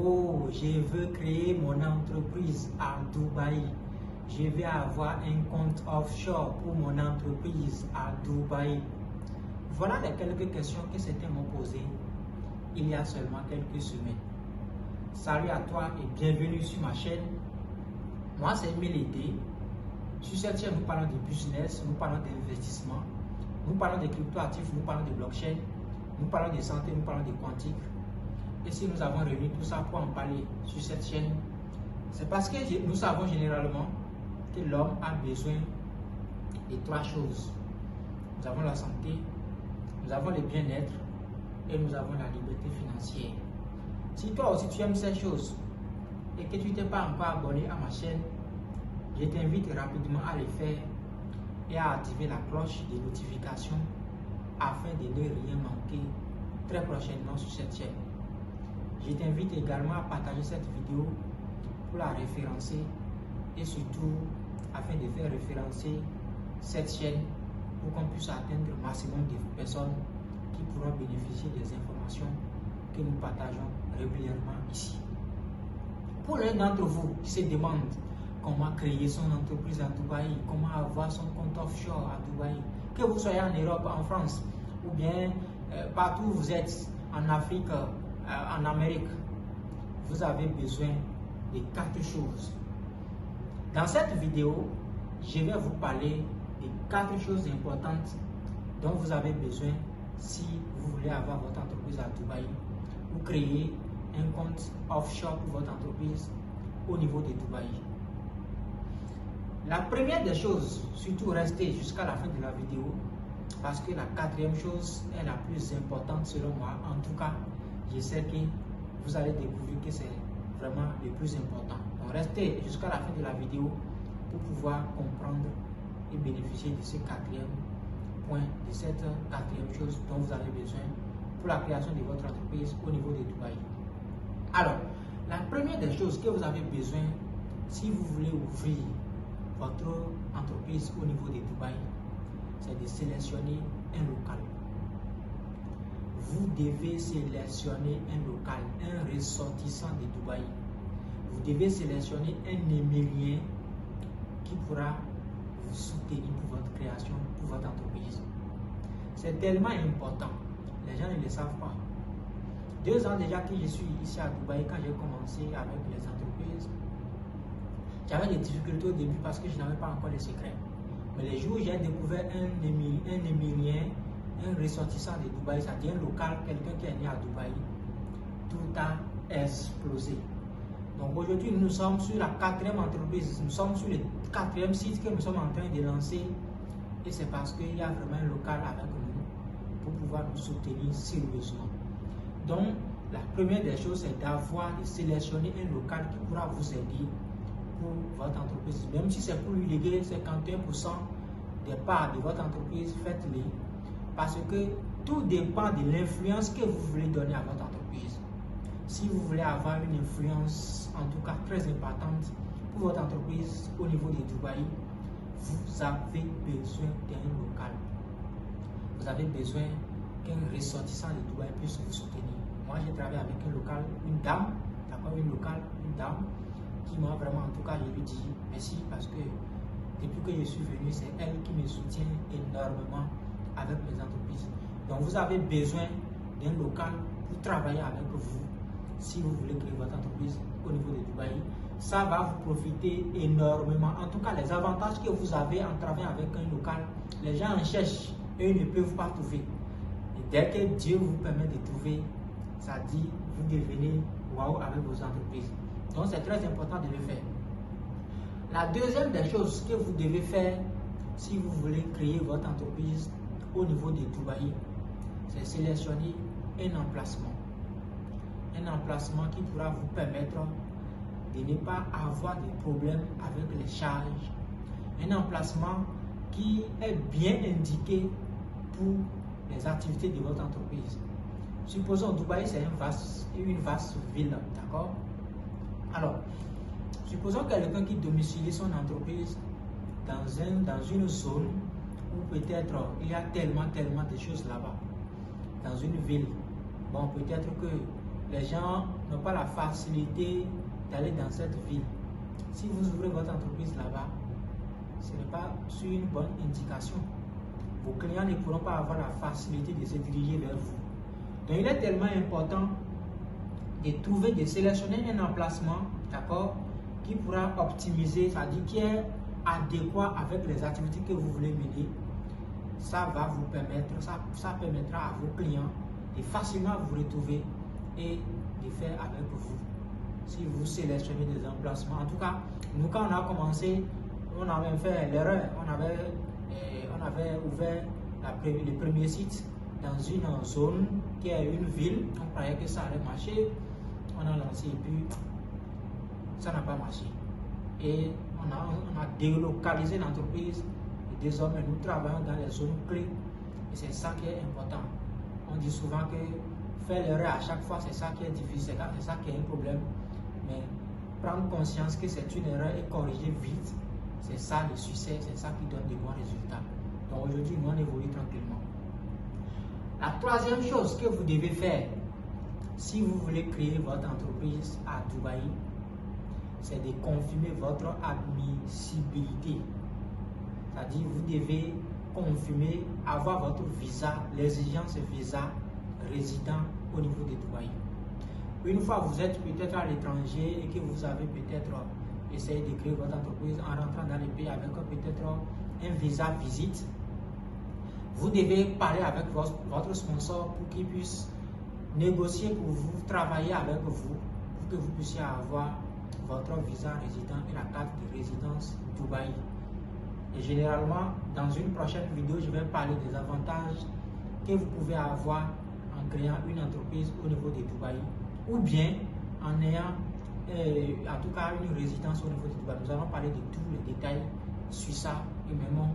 oh, je veux créer mon entreprise à Dubaï. Je vais avoir un compte offshore pour mon entreprise à Dubaï. Voilà les quelques questions que certains m'ont posées il y a seulement quelques semaines. Salut à toi et bienvenue sur ma chaîne. Moi, c'est Mélédé. Sur cette chaîne, nous parlons de business, nous parlons d'investissement, nous parlons de cryptoactifs, nous parlons de blockchain, nous parlons de santé, nous parlons de quantique. Et si nous avons réuni tout ça pour en parler sur cette chaîne, c'est parce que nous savons généralement que l'homme a besoin de trois choses. Nous avons la santé, nous avons le bien-être et nous avons la liberté financière. Si toi aussi tu aimes ces choses et que tu n'es pas encore abonné à ma chaîne, je t'invite rapidement à le faire et à activer la cloche de notification afin de ne rien manquer très prochainement sur cette chaîne. Je t'invite également à partager cette vidéo pour la référencer et surtout afin de faire référencer cette chaîne pour qu'on puisse atteindre le maximum de personnes qui pourront bénéficier des informations que nous partageons régulièrement ici. Pour l'un d'entre vous qui se demande comment créer son entreprise à Dubaï, comment avoir son compte offshore à Dubaï, que vous soyez en Europe, en France ou bien partout où vous êtes, en Afrique, en Amérique, vous avez besoin de quatre choses. Dans cette vidéo, je vais vous parler de quatre choses importantes dont vous avez besoin si vous voulez avoir votre entreprise à Dubaï ou créer un compte offshore pour votre entreprise au niveau de Dubaï. La première des choses, surtout restez jusqu'à la fin de la vidéo parce que la quatrième chose est la plus importante selon moi. En tout cas, je sais que vous allez découvrir que c'est vraiment le plus important. Donc restez jusqu'à la fin de la vidéo pour pouvoir comprendre et bénéficier de ce quatrième point, de cette quatrième chose dont vous avez besoin pour la création de votre entreprise au niveau de Dubaï. Alors, la première des choses que vous avez besoin si vous voulez ouvrir votre entreprise au niveau de Dubaï, c'est de sélectionner un local. Vous devez sélectionner un local, un ressortissant de Dubaï. Vous devez sélectionner un émirien qui pourra vous soutenir pour votre création, pour votre entreprise. C'est tellement important. Les gens ne le savent pas. 2 ans déjà que je suis ici à Dubaï, quand j'ai commencé avec les entreprises, j'avais des difficultés au début parce que je n'avais pas encore les secrets. Mais les jours où j'ai découvert un émirien, un ressortissant de Dubaï, c'est-à-dire un local, quelqu'un qui est né à Dubaï, tout a explosé. Donc aujourd'hui, nous sommes sur la 4e entreprise, nous sommes sur le 4e site que nous sommes en train de lancer. Et c'est parce qu'il y a vraiment un local avec nous pour pouvoir nous soutenir sérieusement. Donc, la première des choses, c'est d'avoir de sélectionner un local qui pourra vous aider pour votre entreprise. Même si c'est pour lui léguer 51% des parts de votre entreprise, faites-le. Parce que tout dépend de l'influence que vous voulez donner à votre entreprise. Si vous voulez avoir une influence, en tout cas très importante, pour votre entreprise au niveau de Dubaï, vous avez besoin d'un local. Vous avez besoin qu'un ressortissant de Dubaï puisse vous soutenir. Moi, j'ai travaillé avec un local, une dame, d'accord, une dame, qui m'a vraiment, en tout cas, je lui dis merci parce que depuis que je suis venu, c'est elle qui me soutient énormément avec les entreprises. Donc, vous avez besoin d'un local pour travailler avec vous si vous voulez créer votre entreprise au niveau de Dubaï. Ça va vous profiter énormément. En tout cas, les avantages que vous avez en travaillant avec un local, les gens en cherchent et ils ne peuvent pas trouver. Et dès que Dieu vous permet de trouver, ça dit, vous devenez waouh avec vos entreprises. Donc, c'est très important de le faire. La deuxième des choses que vous devez faire si vous voulez créer votre entreprise au niveau de Dubaï, c'est sélectionner un emplacement. Un emplacement qui pourra vous permettre de ne pas avoir de problèmes avec les charges. Un emplacement qui est bien indiqué pour les activités de votre entreprise. Supposons Dubaï, c'est une vaste ville, d'accord? Alors, supposons quelqu'un qui domicilie son entreprise dans une zone où peut-être il y a tellement de choses là-bas, dans une ville. Bon, peut-être que les gens n'ont pas la facilité d'aller dans cette ville, si vous ouvrez votre entreprise là-bas, ce n'est pas sur une bonne indication. Vos clients ne pourront pas avoir la facilité de se diriger vers vous. Donc il est tellement important de trouver, de sélectionner un emplacement, d'accord, qui pourra optimiser, c'est-à-dire qui est adéquat avec les activités que vous voulez mener. Ça va vous permettre, ça permettra à vos clients de facilement vous retrouver et de faire avec vous. Si vous sélectionnez des emplacements, en tout cas, nous quand on a commencé, on avait fait l'erreur, on avait ouvert le premier site dans une zone qui est une ville, on croyait que ça allait marcher, on a lancé et puis ça n'a pas marché. Et on a délocalisé l'entreprise et désormais nous travaillons dans les zones clés et c'est ça qui est important. On dit souvent que faire l'erreur à chaque fois, c'est ça qui est difficile, c'est ça qui est un problème. Mais prendre conscience que c'est une erreur et corriger vite, c'est ça le succès, c'est ça qui donne de bons résultats. Donc aujourd'hui, nous on évolue tranquillement. La troisième chose que vous devez faire si vous voulez créer votre entreprise à Dubaï, c'est de confirmer votre admissibilité. C'est-à-dire vous devez confirmer, avoir votre visa, l'exigence visa résident au niveau de Dubaï. Une fois vous êtes peut-être à l'étranger et que vous avez peut-être essayé de créer votre entreprise en rentrant dans le pays avec peut-être un visa visite, vous devez parler avec votre sponsor pour qu'il puisse négocier pour vous, travailler avec vous, pour que vous puissiez avoir votre visa résident et la carte de résidence Dubaï. Et généralement, dans une prochaine vidéo, je vais parler des avantages que vous pouvez avoir en créant une entreprise au niveau de Dubaï, ou bien en ayant en tout cas une résidence au niveau de Dubaï. Nous allons parler de tous les détails sur ça et même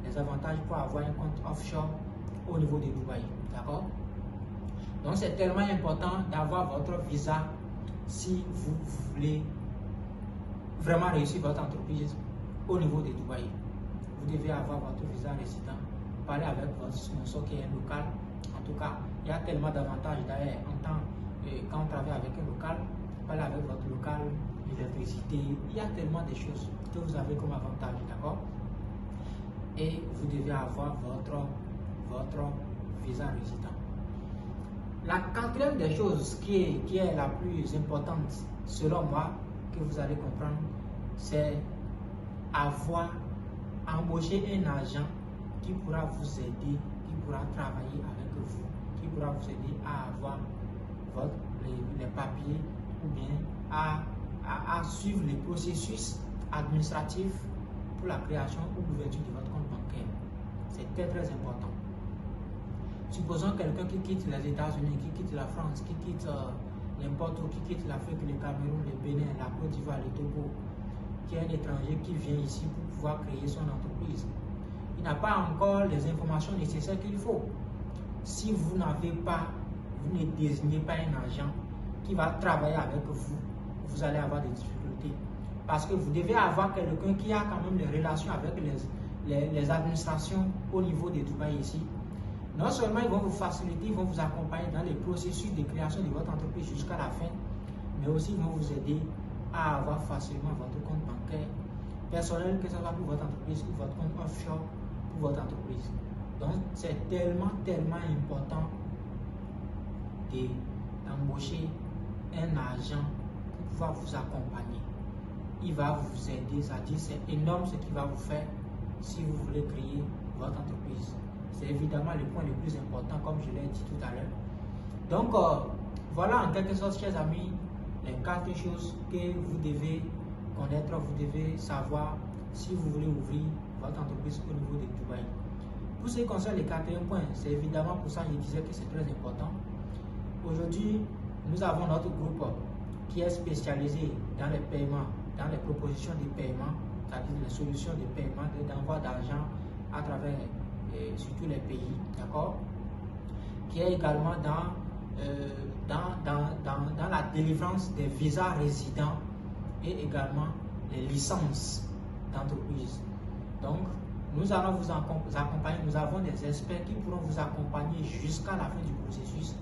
les avantages pour avoir un compte offshore au niveau de Dubaï. D'accord? Donc c'est tellement important d'avoir votre visa si vous voulez vraiment réussir votre entreprise au niveau de Dubaï. Vous devez avoir votre visa résident, parler avec votre sponsor qui est un local. En tout cas, il y a tellement d'avantages d'ailleurs quand on travaille avec un local, parler avec votre local, l'électricité, il y a tellement de choses que vous avez comme avantage, d'accord? Et vous devez avoir votre visa résident. La quatrième des choses qui est la plus importante, selon moi, que vous allez comprendre, c'est embaucher un agent qui pourra vous aider, qui pourra travailler avec vous, qui pourra vous aider à avoir les papiers ou bien à suivre les processus administratifs pour la création ou l'ouverture de votre compte bancaire. C'est très très important. Supposons quelqu'un qui quitte les États-Unis, qui quitte la France, qui quitte n'importe où, qui quitte l'Afrique, le Cameroun, le Bénin, la Côte d'Ivoire, le Togo, qui est un étranger qui vient ici pour pouvoir créer son entreprise. Il n'a pas encore les informations nécessaires qu'il faut. Si vous n'avez pas, vous ne désignez pas un agent qui va travailler avec vous, vous allez avoir des difficultés. Parce que vous devez avoir quelqu'un qui a quand même les relations avec les administrations au niveau de Dubaï ici. Non seulement ils vont vous faciliter, ils vont vous accompagner dans les processus de création de votre entreprise jusqu'à la fin, mais aussi ils vont vous aider à avoir facilement votre compte bancaire personnel, que ce soit pour votre entreprise ou votre compte offshore pour votre entreprise. Donc c'est tellement important d'embaucher un agent pour pouvoir vous accompagner. Il va vous aider, c'est-à-dire c'est énorme ce qu'il va vous faire si vous voulez créer votre entreprise. C'est évidemment le point le plus important, comme je l'ai dit tout à l'heure. Donc, voilà en quelque sorte, chers amis, les 4 choses que vous devez connaître, vous devez savoir si vous voulez ouvrir votre entreprise au niveau de Dubaï. Pour ce qui concerne le 4e point, c'est évidemment pour ça que je disais que c'est très important. Aujourd'hui, nous avons notre groupe qui est spécialisé dans les paiements, dans les propositions de paiement, c'est-à-dire les solutions de paiement, d'envoi d'argent à travers surtout les pays, d'accord, qui est également dans la délivrance des visas résidents et également les licences d'entreprise. Donc, nous allons vous accompagner, nous avons des experts qui pourront vous accompagner jusqu'à la fin du processus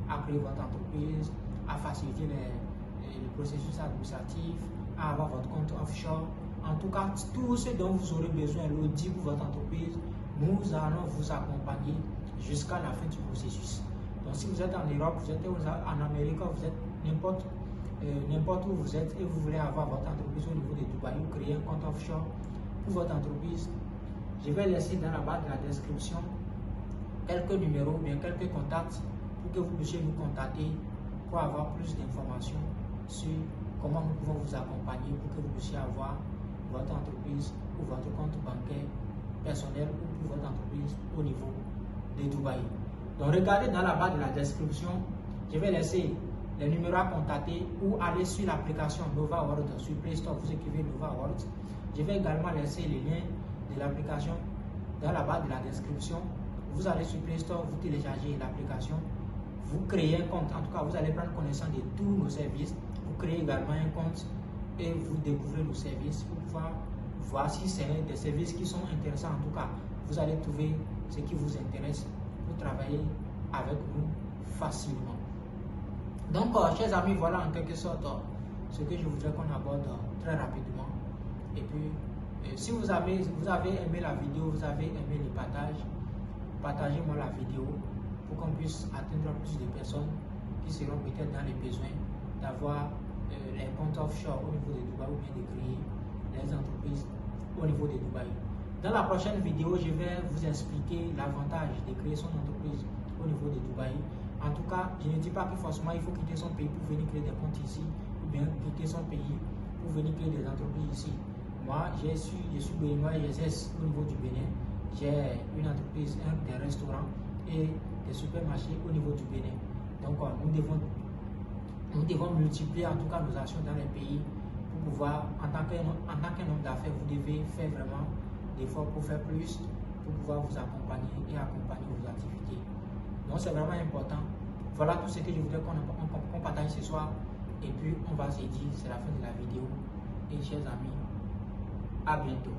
à créer votre entreprise, à faciliter les processus administratifs, à avoir votre compte offshore. En tout cas, tout ce dont vous aurez besoin, l'audit pour votre entreprise, nous allons vous accompagner jusqu'à la fin du processus. Donc si vous êtes en Europe, vous êtes en Amérique, vous êtes n'importe où vous êtes et vous voulez avoir votre entreprise au niveau de Dubaï ou créer un compte offshore pour votre entreprise, je vais laisser dans la barre de la description quelques numéros, bien quelques contacts pour que vous puissiez nous contacter pour avoir plus d'informations sur comment nous pouvons vous accompagner pour que vous puissiez avoir votre entreprise ou votre compte bancaire personnel ou pour votre entreprise au niveau de Dubaï. Donc regardez dans la barre de la description, je vais laisser les numéros à contacter ou aller sur l'application Nova World sur Play Store, vous écrivez Nova World. Je vais également laisser les liens de l'application dans la barre de la description. Vous allez sur Play Store, vous téléchargez l'application, vous créez un compte, en tout cas vous allez prendre connaissance de tous nos services, vous créez également un compte et vous découvrez nos services pour pouvoir voir si c'est des services qui sont intéressants. En tout cas, vous allez trouver ce qui vous intéresse pour travailler avec nous facilement. Donc, chers amis, voilà en quelque sorte ce que je voudrais qu'on aborde très rapidement. Et puis, si vous avez aimé la vidéo, vous avez aimé le partage, partagez-moi la vidéo pour qu'on puisse atteindre plus de personnes qui seront peut-être dans les besoins d'avoir les comptes offshore au niveau de Dubaï ou bien de créer les entreprises au niveau de Dubaï. Dans la prochaine vidéo, je vais vous expliquer l'avantage de créer son entreprise au niveau de Dubaï. En tout cas, je ne dis pas que forcément il faut quitter son pays pour venir créer des comptes ici, ou bien quitter son pays pour venir créer des entreprises ici. Moi, je suis béninois et j'exerce au niveau du Bénin. J'ai une entreprise, des restaurants et des supermarchés au niveau du Bénin. Donc, nous devons multiplier en tout cas nos actions dans les pays pour pouvoir, en tant qu'un homme d'affaires, vous devez faire vraiment d'efforts pour faire plus, pour pouvoir vous accompagner et accompagner vos activités. Donc c'est vraiment important. Voilà tout ce que je voulais qu'on partage ce soir. Et puis on va se dire, c'est la fin de la vidéo. Et chers amis, à bientôt.